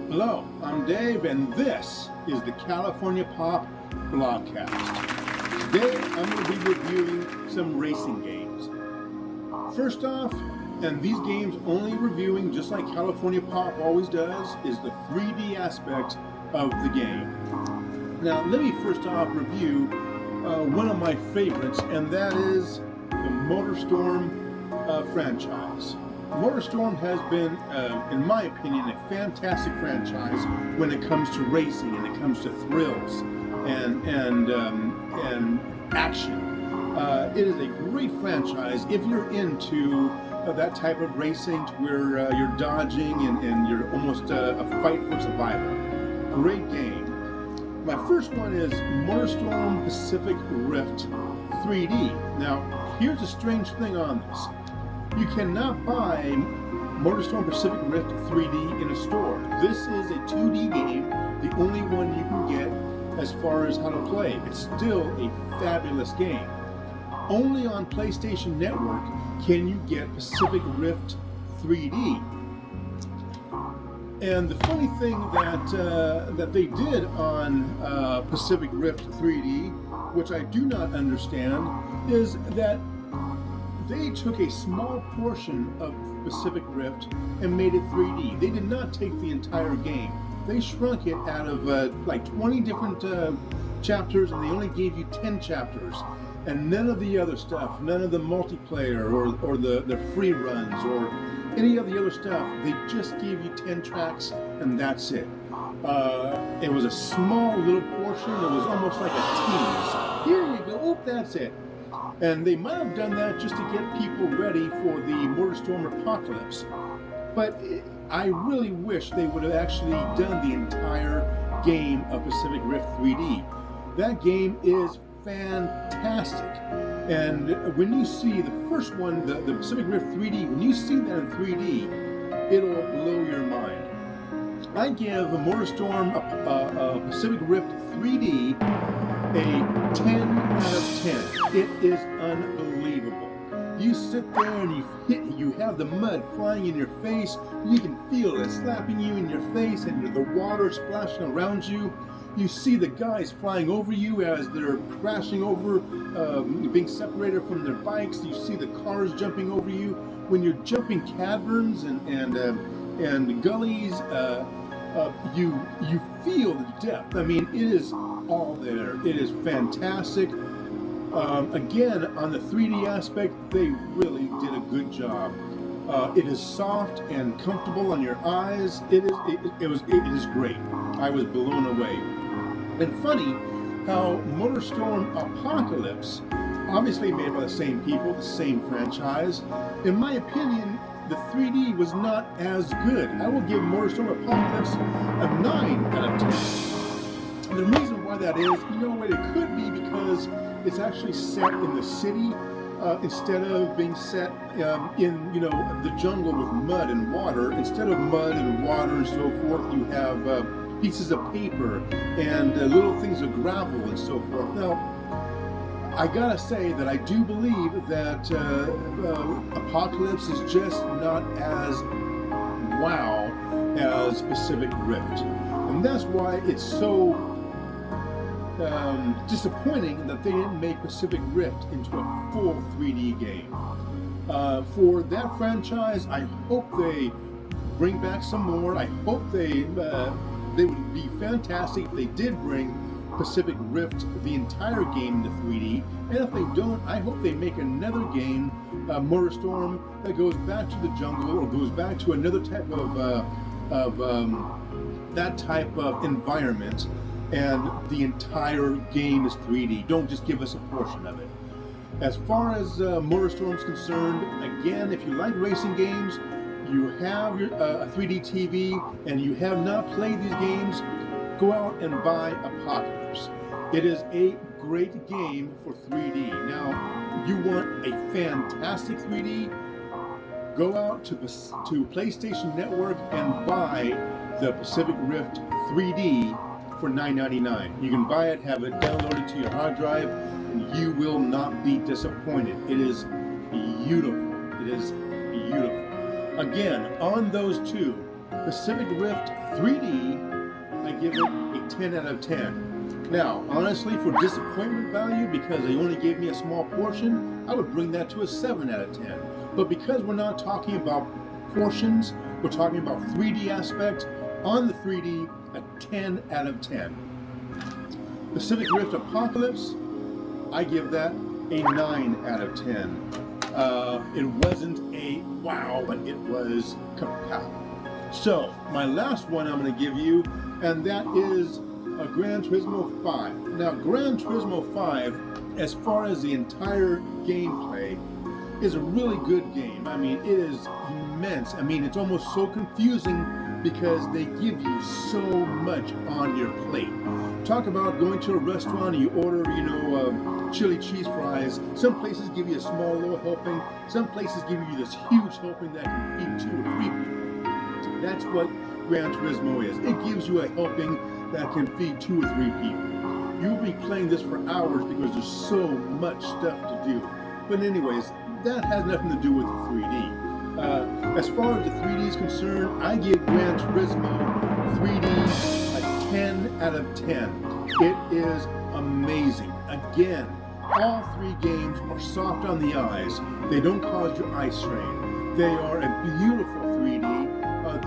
Hello, I'm Dave, and this is the California Pop Blogcast. Today, I'm going to be reviewing some racing games. First off, and these games only reviewing, just like California Pop always does, is the 3D aspect of the game. Now, let me first off review one of my favorites, and that is the MotorStorm franchise. MotorStorm has been, in my opinion, a fantastic franchise when it comes to racing and it comes to thrills and action. It is a great franchise if you're into that type of racing, to where you're dodging and you're almost a fight for survival. Great game. My first one is MotorStorm Pacific Rift 3D. Now, here's a strange thing on this. You cannot buy MotorStorm Pacific Rift 3D in a store. This is a 2D game, the only one you can get as far as how to play. It's still a fabulous game. Only on PlayStation Network can you get Pacific Rift 3D. And the funny thing that they did on Pacific Rift 3D, which I do not understand, is that they took a small portion of Pacific Rift and made it 3D. They did not take the entire game. They shrunk it out of like 20 different chapters, and they only gave you 10 chapters. And none of the other stuff, none of the multiplayer or the free runs or any of the other stuff. They just gave you 10 tracks, and that's it. It was a small little portion. It was almost like a tease. Here you go. Oh, that's it. And they might have done that just to get people ready for the MotorStorm Apocalypse. But I really wish they would have actually done the entire game of Pacific Rift 3D. That game is fantastic. And when you see the first one, the Pacific Rift 3D, when you see that in 3D, it'll blow your mind. I give the MotorStorm Pacific Rift 3D a 10 out of 10. It is unbelievable. You sit there and you have the mud flying in your face. You can feel it slapping you in your face, and the water splashing around you. You see the guys flying over you as they're crashing over, being separated from their bikes. You see the cars jumping over you. When you're jumping caverns and gullies, you feel the depth. I mean, it is all there. It is fantastic. Again, on the 3D aspect, they really did a good job. It is soft and comfortable on your eyes. It is great. I was blown away. And funny how MotorStorm Apocalypse, obviously made by the same people, the same franchise, in my opinion, the 3D was not as good. I will give MotorStorm Apocalypse a 9 out of 10. And the reason why that is, you know what, it could be because it's actually set in the city instead of being set in, you know, the jungle with mud and water. Instead of mud and water and so forth, you have pieces of paper and little things of gravel and so forth. Now, I gotta say that I do believe that Apocalypse is just not as wow as Pacific Rift. And that's why it's so disappointing that they didn't make Pacific Rift into a full 3D game. For that franchise, I hope they bring back some more. I hope they would be fantastic if they did bring Pacific Rift, the entire game, into 3D. And if they don't, I hope they make another game, MotorStorm, that goes back to the jungle or goes back to another type of that type of environment, and the entire game is 3D. Don't just give us a portion of it. As far as MotorStorm is concerned, again, if you like racing games, you have your a 3D TV, and you have not played these games, go out and buy Apocalypse. It is a great game for 3D. Now, you want a fantastic 3D? Go out to PlayStation Network and buy the Pacific Rift 3D for $9.99. You can buy it, have it downloaded to your hard drive, and you will not be disappointed. It is beautiful. It is beautiful. Again, on those two, Pacific Rift 3D, I give it a 10 out of 10. Now, honestly, for disappointment value, because they only gave me a small portion, I would bring that to a 7 out of 10. But because we're not talking about portions, we're talking about 3D aspect, on the 3D, a 10 out of 10. Pacific Rift Apocalypse, I give that a 9 out of 10. It wasn't a wow, but it was compelling. So, my last one I'm going to give you, and that is a Gran Turismo 5. Now, Gran Turismo 5, as far as the entire gameplay, is a really good game. I mean, it is immense. I mean, it's almost so confusing because they give you so much on your plate. Talk about going to a restaurant and you order, chili cheese fries. Some places give you a small little helping. Some places give you this huge helping that can feed 2 or 3 people. That's what Gran Turismo is. It gives you a helping that can feed 2 or 3 people. You'll be playing this for hours because there's so much stuff to do. But anyways, that has nothing to do with the 3D. As far as the 3D is concerned, I give Gran Turismo 3D a 10 out of 10. It is amazing. Again, all 3 games are soft on the eyes. They don't cause your eye strain. They are a beautiful 3D.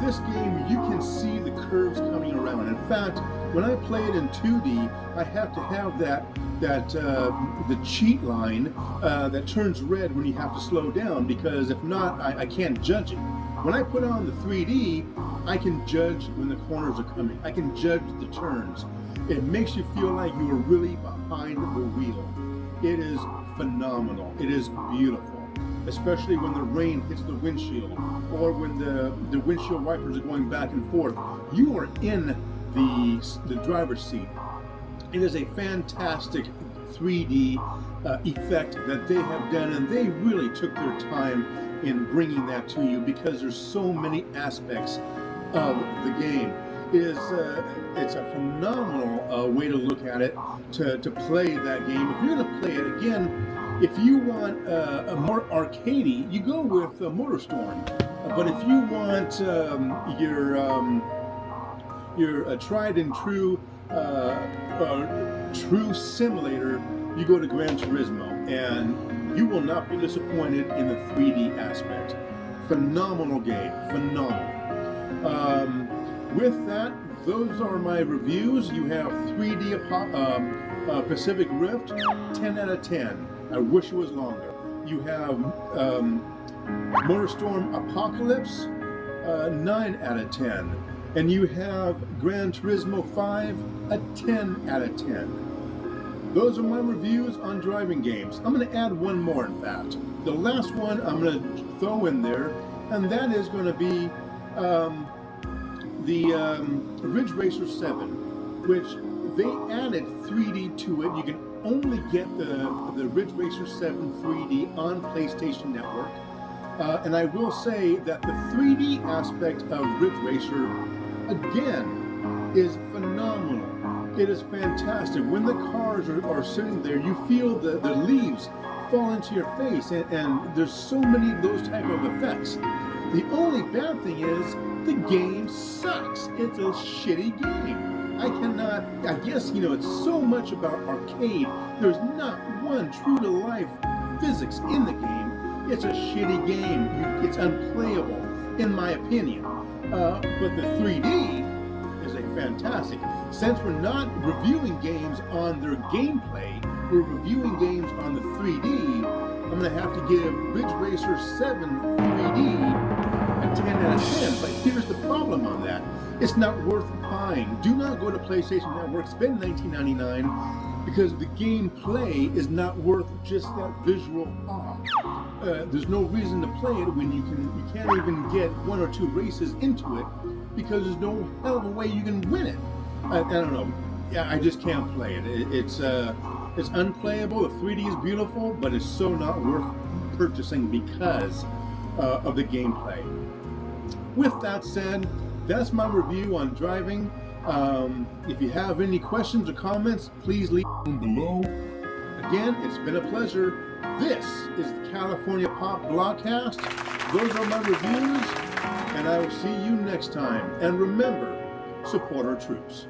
This game, you can see the curves coming around. In fact, when I play it in 2D, I have to have the cheat line that turns red when you have to slow down, because if not, I can't judge it. When I put on the 3D, I can judge when the corners are coming. I can judge the turns. It makes you feel like you are really behind the wheel. It is phenomenal. It is beautiful, especially when the rain hits the windshield or when the windshield wipers are going back and forth. You are in the driver's seat. It is a fantastic 3D effect that they have done, and they really took their time in bringing that to you because there's so many aspects of the game. It's a phenomenal way to look at it, to play that game. If you're going to play it again, if you want a more arcadey, you go with MotorStorm. But if you want your tried and true true simulator, you go to Gran Turismo, and you will not be disappointed in the 3D aspect. Phenomenal game, phenomenal. With that, those are my reviews. You have 3D Pacific Rift, 10 out of 10. I wish it was longer. You have MotorStorm Apocalypse, 9 out of 10. And you have Gran Turismo 5, a 10 out of 10. Those are my reviews on driving games. I'm going to add one more, in fact. The last one I'm going to throw in there, and that is going to be the Ridge Racer 7, which they added 3D to it. You can only get the Ridge Racer 7 3D on PlayStation Network. And I will say that the 3D aspect of Ridge Racer, again, is phenomenal. It is fantastic. When the cars are sitting there, you feel the leaves fall into your face, and there's so many of those type of effects. The only bad thing is the game sucks. It's a shitty game. I guess, it's so much about arcade. There's not one true-to-life physics in the game. It's a shitty game. It's unplayable, in my opinion. But the 3D is a fantastic. Since we're not reviewing games on their gameplay, we're reviewing games on the 3D, I'm going to have to give Ridge Racer 7 3D a 10 out of 10. But here's the problem on that. It's not worth buying. Do not go to PlayStation Network, spend $19.99, because the gameplay is not worth just that visual awe. There's no reason to play it when you can't even get 1 or 2 races into it, because there's no hell of a way you can win it. I don't know. Yeah, I just can't play it. It's unplayable. The 3D is beautiful, but it's so not worth purchasing because of the gameplay. With that said, that's my review on driving. If you have any questions or comments, please leave them below. Again, it's been a pleasure. This is the California Pop Blogcast. Those are my reviews. and I will see you next time. And remember, support our troops.